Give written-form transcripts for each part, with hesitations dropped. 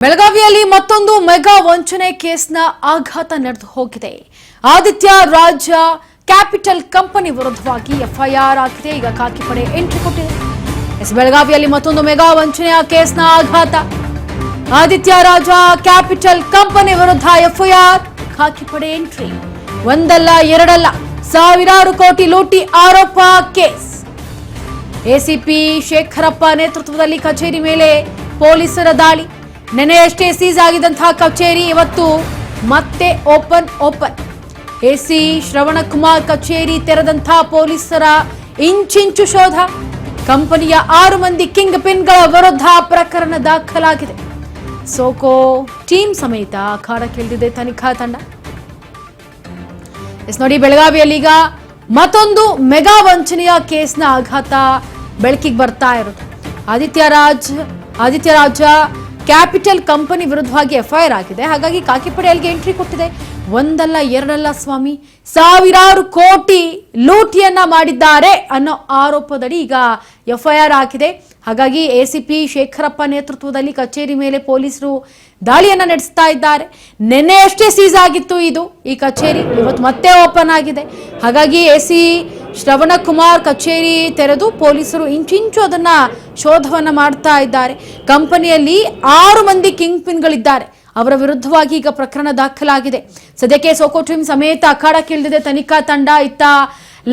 ಬೆಳಗಾವಿಯಲ್ಲಿ ಮತ್ತೊಂದು ಮೆಗಾ ವಂಚನೆ ಕೇಸ್ನ ಆಘಾತ ನಡೆದು ಹೋಗಿದೆ. ಆದಿತ್ಯ ರಾಜ ಕ್ಯಾಪಿಟಲ್ ಕಂಪನಿ ವಿರುದ್ಧವಾಗಿ ಎಫ್ಐಆರ್ ಆಗಿದೆ. ಈಗ ಖಾಕಿ ಪಡೆ ಎಂಟ್ರಿ ಕೊಟ್ಟಿದೆ. ಬೆಳಗಾವಿಯಲ್ಲಿ ಮತ್ತೊಂದು ಮೆಗಾ ವಂಚನೆಯ ಕೇಸ್ನ ಆಘಾತ. ಆದಿತ್ಯ ರಾಜ ಕ್ಯಾಪಿಟಲ್ ಕಂಪನಿ ವಿರುದ್ಧ ಎಫ್ಐಆರ್, ಖಾಕಿ ಪಡೆ ಎಂಟ್ರಿ. ಒಂದಲ್ಲ ಎರಡಲ್ಲ, ಸಾವಿರಾರು ಕೋಟಿ ಲೂಟಿ ಆರೋಪ ಕೇಸ್. ಎಸಿಪಿ ಶೇಖರಪ್ಪ ನೇತೃತ್ವದಲ್ಲಿ ಕಚೇರಿ ಮೇಲೆ ಪೊಲೀಸರ ದಾಳಿ. ನೆನೆಯಷ್ಟೇ ಸೀಸ್ ಆಗಿದ್ದಂತಹ ಕಚೇರಿ ಇವತ್ತು ಮತ್ತೆ ಓಪನ್. ಎಸಿ ಶ್ರವಣಕುಮಾರ್ ಕಚೇರಿ ತೆರೆದಂತಹ ಪೊಲೀಸರ ಇಂಚಿಂಚು ಶೋಧ. ಕಂಪನಿಯ 6 ಮಂದಿ ಕಿಂಗ್ ಪಿನ್ಗಳ ವಿರುದ್ಧ ಪ್ರಕರಣ ದಾಖಲಾಗಿದೆ. ಸೋಕೋ ಟೀಮ್ ಸಮೇತ ಅಖಾಡಕ್ಕಿಳಿದಿದೆ ತನಿಖಾ ತಂಡ. ನೋಡಿ, ಬೆಳಗಾವಿಯಲ್ಲಿ ಈಗ ಮತ್ತೊಂದು ಮೆಗಾ ವಂಚನೆಯ ಕೇಸ್ನ ಆಘಾತ ಬೆಳಕಿಗೆ ಬರ್ತಾ ಇರೋದು. ಆದಿತ್ಯ ರಾಜ ಕ್ಯಾಪಿಟಲ್ ಕಂಪನಿ ವಿರುದ್ಧವಾಗಿ ಎಫ್ಐಆರ್ ಆಗಿದೆ. ಹಾಗಾಗಿ ಖಾಕಿ ಪಡೆ ಅಲ್ಲಿಗೆ ಎಂಟ್ರಿ ಕೊಟ್ಟಿದೆ. ಒಂದಲ್ಲ ಎರಡಲ್ಲ ಸ್ವಾಮಿ, ಸಾವಿರಾರು ಕೋಟಿ ಲೂಟಿಯನ್ನ ಮಾಡಿದ್ದಾರೆ ಅನ್ನೋ ಆರೋಪದಡಿ ಈಗ ಎಫ್ಐಆರ್ ಆಗಿದೆ. ಹಾಗಾಗಿ ಎಸಿಪಿ ಶೇಖರಪ್ಪ ನೇತೃತ್ವದಲ್ಲಿ ಕಚೇರಿ ಮೇಲೆ ಪೊಲೀಸರು ದಾಳಿಯನ್ನ ನಡೆಸ್ತಾ ಇದ್ದಾರೆ. ನಿನ್ನೆಯಷ್ಟೇ ಸೀಸ್ ಆಗಿತ್ತು ಈ ಕಚೇರಿ, ಇವತ್ತು ಮತ್ತೆ ಓಪನ್ ಆಗಿದೆ. ಹಾಗಾಗಿ ಎಸಿ ಶ್ರವಣಕುಮಾರ್ ಕಚೇರಿ ತೆರೆದು ಪೊಲೀಸರು ಇಂಚಿಂಚು ಅದನ್ನ ಶೋಧವನ್ನ ಮಾಡ್ತಾ ಇದ್ದಾರೆ. ಕಂಪನಿಯಲ್ಲಿ 6 ಮಂದಿ ಕಿಂಗ್ ಪಿನ್ಗಳಿದ್ದಾರೆ. ಅವರ ವಿರುದ್ಧವಾಗಿ ಈಗ ಪ್ರಕರಣ ದಾಖಲಾಗಿದೆ. ಸದ್ಯಕ್ಕೆ ಸೋಕೋ ಟೀಮ್ ಸಮೇತ ಅಖಾಡಕ್ಕಿಳಿದಿದೆ ತನಿಖಾ ತಂಡ. ಇತ್ತ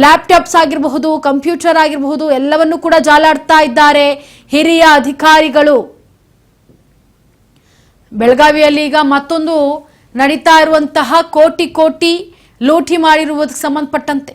ಲ್ಯಾಪ್ಟಾಪ್ಸ್ ಆಗಿರಬಹುದು, ಕಂಪ್ಯೂಟರ್ ಆಗಿರಬಹುದು, ಎಲ್ಲವನ್ನೂ ಕೂಡ ಜಾಲಾಡ್ತಾ ಇದ್ದಾರೆ ಹಿರಿಯ ಅಧಿಕಾರಿಗಳು. ಬೆಳಗಾವಿಯಲ್ಲಿ ಈಗ ಮತ್ತೊಂದು ನಡೀತಾ ಇರುವಂತಹ ಕೋಟಿ ಲೂಟಿ ಮಾಡಿರುವುದಕ್ಕೆ ಸಂಬಂಧಪಟ್ಟಂತೆ